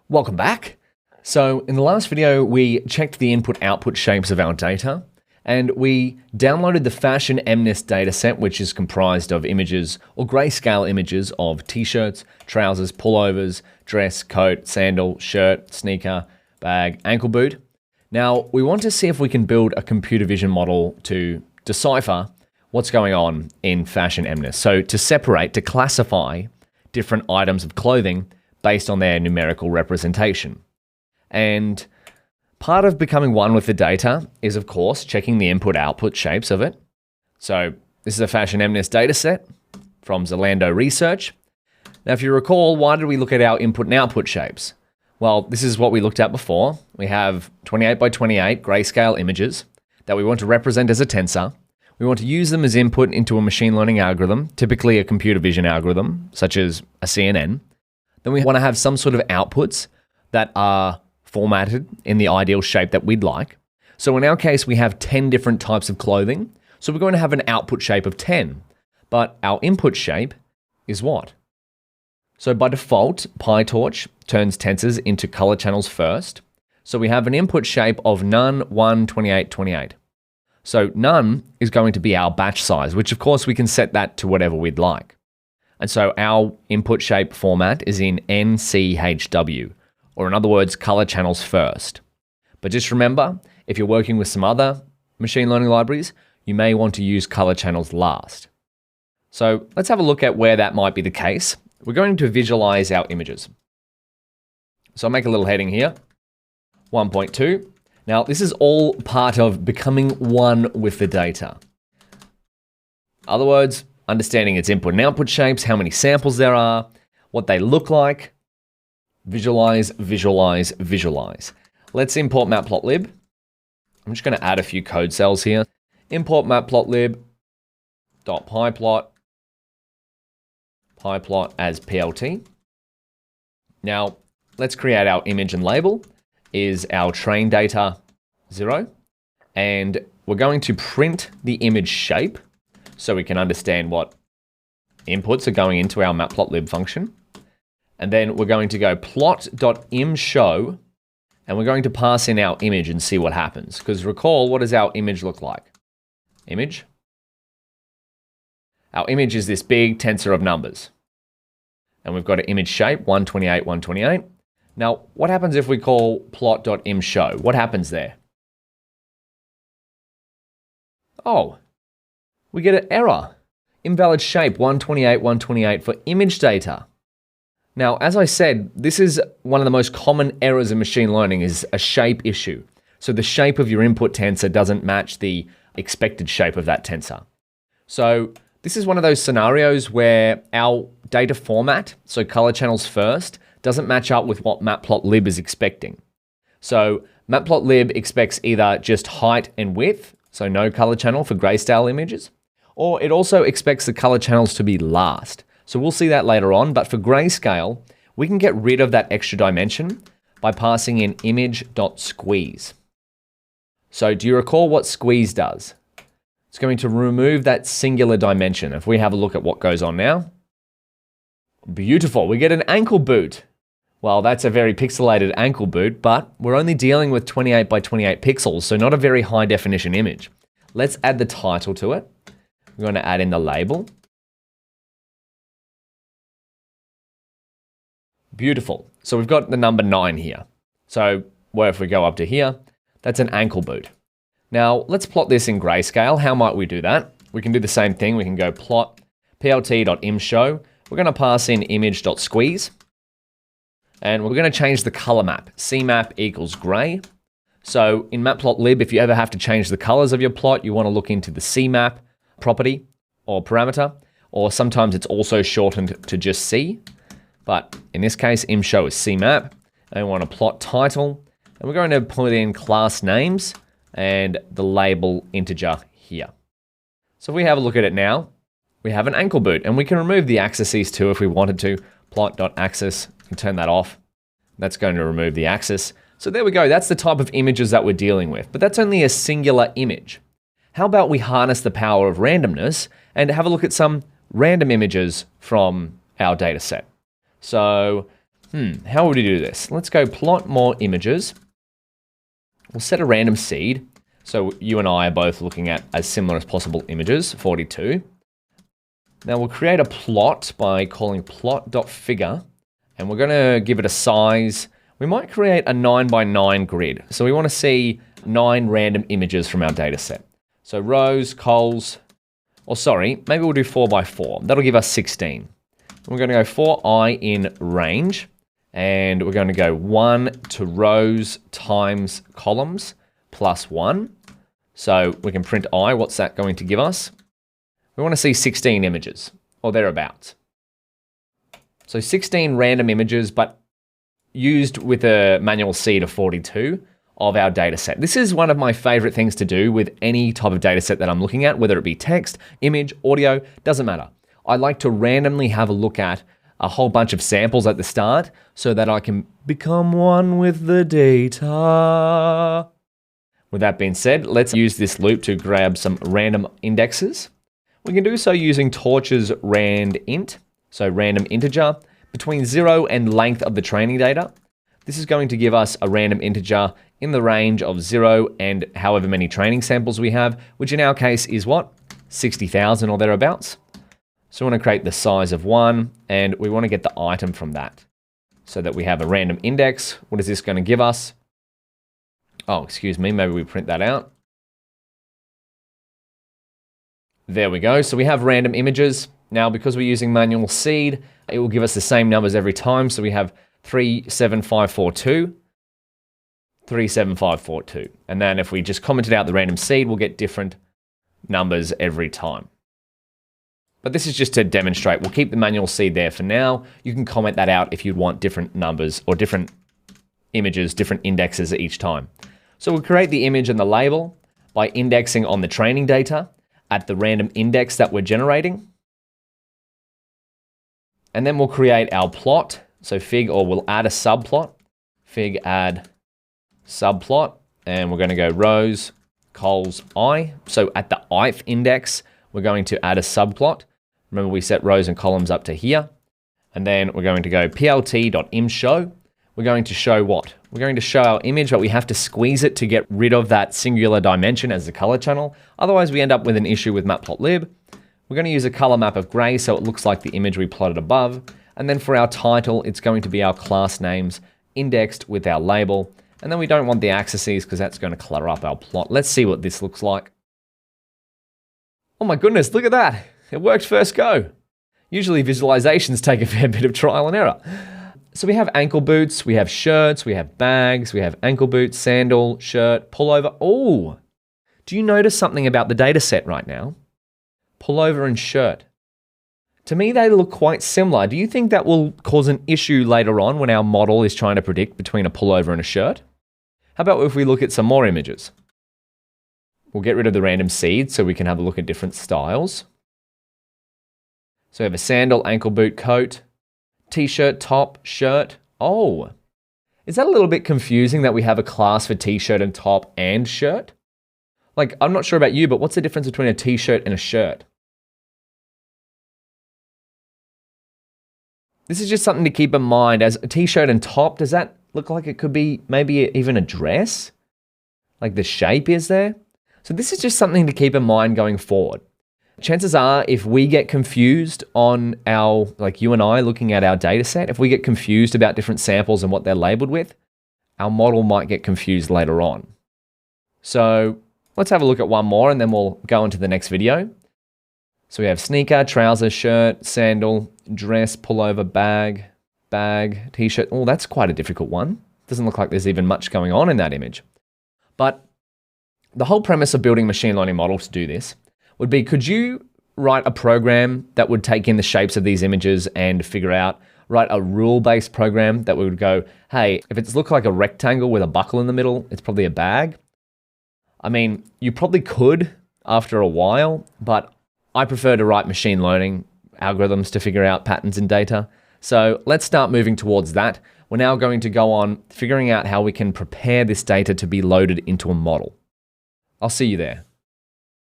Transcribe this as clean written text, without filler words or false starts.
Welcome back. So in the last video, we checked the input-output shapes of our data, and we downloaded the fashion MNIST dataset, which is comprised of images or grayscale images of t-shirts, trousers, pullovers, dress, coat, sandal, shirt, sneaker, bag, ankle boot. Now, we want to see if we can build a computer vision model to decipher what's going on in fashion MNIST. So to separate, to classify different items of clothing based on their numerical representation. And part of becoming one with the data is, of course, checking the input-output shapes of it. So this is a fashion MNIST dataset from Zalando Research. Now, if you recall, why did we look at our input and output shapes? Well, this is what we looked at before. We have 28 by 28 grayscale images that we want to represent as a tensor. We want to use them as input into a machine learning algorithm, typically a computer vision algorithm, such as a CNN. Then we want to have some sort of outputs that are formatted in the ideal shape that we'd like. So in our case, we have 10 different types of clothing. So we're going to have an output shape of 10, but our input shape is what? So by default, PyTorch turns tensors into color channels first. So we have an input shape of none, 1, 28, 28. So none is going to be our batch size, which of course we can set that to whatever we'd like. And so our input shape format is in NCHW, or in other words, color channels first. But just remember, if you're working with some other machine learning libraries, you may want to use color channels last. So let's have a look at where that might be the case. We're going to visualize our images. So I'll make a little heading here, 1.2. Now, this is all part of becoming one with the data. In other words, understanding its input and output shapes, how many samples there are, what they look like. Visualize, visualize, visualize. Let's import matplotlib. I'm just going to add a few code cells here. Import matplotlib.pyplot, pyplot as PLT. Now, let's create our image and label. Is our train data 0. And we're going to print the image shape so we can understand what inputs are going into our matplotlib function. And then we're going to go plot.imshow, and we're going to pass in our image and see what happens. Because recall, what does our image look like? Image. Our image is this big tensor of numbers. And we've got an image shape, 128, 128. Now, what happens if we call plot.imshow? What happens there? Oh, we get an error. Invalid shape, 128, 128 for image data. Now, as I said, this is one of the most common errors in machine learning is a shape issue. So the shape of your input tensor doesn't match the expected shape of that tensor. So this is one of those scenarios where our data format, so color channels first, doesn't match up with what matplotlib is expecting. So matplotlib expects either just height and width, so no color channel for grayscale images, or it also expects the color channels to be last. So we'll see that later on, but for grayscale, we can get rid of that extra dimension by passing in image.squeeze. So do you recall what squeeze does? It's going to remove that singular dimension. If we have a look at what goes on now, beautiful, we get an ankle boot. Well, that's a very pixelated ankle boot, but we're only dealing with 28 by 28 pixels, so not a very high definition image. Let's add the title to it. We're going to add in the label. Beautiful. So we've got the number 9 here. So where if we go up to here, that's an ankle boot. Now let's plot this in grayscale. How might we do that? We can do the same thing. We can go plot plt.imshow. We're going to pass in image.squeeze. And we're going to change the color map. CMap equals gray. So in matplotlib, if you ever have to change the colors of your plot, you want to look into the CMap property or parameter, or sometimes it's also shortened to just C. But in this case, imshow is CMap. And we want a plot title. And we're going to put in class names and the label integer here. So if we have a look at it now, we have an ankle boot, and we can remove the axes too if we wanted to. Plot.axis, you can turn that off. That's going to remove the axis. So there we go, that's the type of images that we're dealing with, but that's only a singular image. How about we harness the power of randomness and have a look at some random images from our data set. So How would we do this? Let's go plot more images. We'll set a random seed. So you and I are both looking at as similar as possible images, 42. Now we'll create a plot by calling plot.figure, and we're going to give it a size. We might create a 9x9 grid. So we want to see 9 random images from our data set. So rows, cols, or sorry, maybe we'll do 4x4. That'll give us 16. We're going to go for I in range, and we're going to go 1 to rows times columns plus 1. So we can print I. What's that going to give us? We want to see 16 images, or thereabouts. So 16 random images, but used with a manual seed of 42 of our data set. This is one of my favorite things to do with any type of data set that I'm looking at, whether it be text, image, audio, doesn't matter. I like to randomly have a look at a whole bunch of samples at the start so that I can become one with the data. With that being said, let's use this loop to grab some random indexes. We can do so using Torch's randint, so random integer, between 0 and length of the training data. This is going to give us a random integer in the range of 0 and however many training samples we have, which in our case is what? 60,000 or thereabouts. So we want to create the size of 1, and we want to get the item from that so that we have a random index. What is this going to give us? Oh, excuse me, maybe we print that out. There we go. So we have random images. Now, because we're using manual seed, it will give us the same numbers every time. So we have 37542, 37542. And then if we just commented out the random seed, we'll get different numbers every time. But this is just to demonstrate. We'll keep the manual seed there for now. You can comment that out if you'd want different numbers or different images, different indexes each time. So we'll create the image and the label by indexing on the training data at the random index that we're generating. And then we'll create our plot. So fig, or we'll add a subplot. Fig add subplot, and we're going to go rows, cols, I. So at the ith index, we're going to add a subplot. Remember, we set rows and columns up to here. And then we're going to go plt.imshow. We're going to show what? We're going to show our image, but we have to squeeze it to get rid of that singular dimension as the color channel. Otherwise, we end up with an issue with matplotlib. We're going to use a color map of gray so it looks like the image we plotted above. And then for our title, it's going to be our class names indexed with our label. And then we don't want the axes because that's going to clutter up our plot. Let's see what this looks like. Oh my goodness, look at that. It worked first go. Usually visualizations take a fair bit of trial and error. So we have ankle boots, we have shirts, we have bags, we have ankle boots, sandal, shirt, pullover. Oh, do you notice something about the data set right now? Pullover and shirt. To me, they look quite similar. Do you think that will cause an issue later on when our model is trying to predict between a pullover and a shirt? How about if we look at some more images? We'll get rid of the random seed so we can have a look at different styles. So we have a sandal, ankle boot, coat, t-shirt, top, shirt. Oh, is that a little bit confusing that we have a class for t-shirt and top and shirt? Like, I'm not sure about you, but what's the difference between a t-shirt and a shirt? This is just something to keep in mind. As a t-shirt and top, does that look like it could be maybe even a dress? Like the shape is there? So this is just something to keep in mind going forward. Chances are if we get confused on our, like you and I looking at our data set, if we get confused about different samples and what they're labeled with, our model might get confused later on. So let's have a look at one more and then we'll go into the next video. So we have sneaker, trouser, shirt, sandal, dress, pullover, bag, t-shirt. Oh, that's quite a difficult one. Doesn't look like there's even much going on in that image. But the whole premise of building a machine learning model to do this would be, could you write a program that would take in the shapes of these images and figure out, write a rule-based program that would go, hey, if it's look like a rectangle with a buckle in the middle, it's probably a bag. I mean, you probably could after a while, but I prefer to write machine learning algorithms to figure out patterns in data. So let's start moving towards that. We're now going to go on figuring out how we can prepare this data to be loaded into a model. I'll see you there.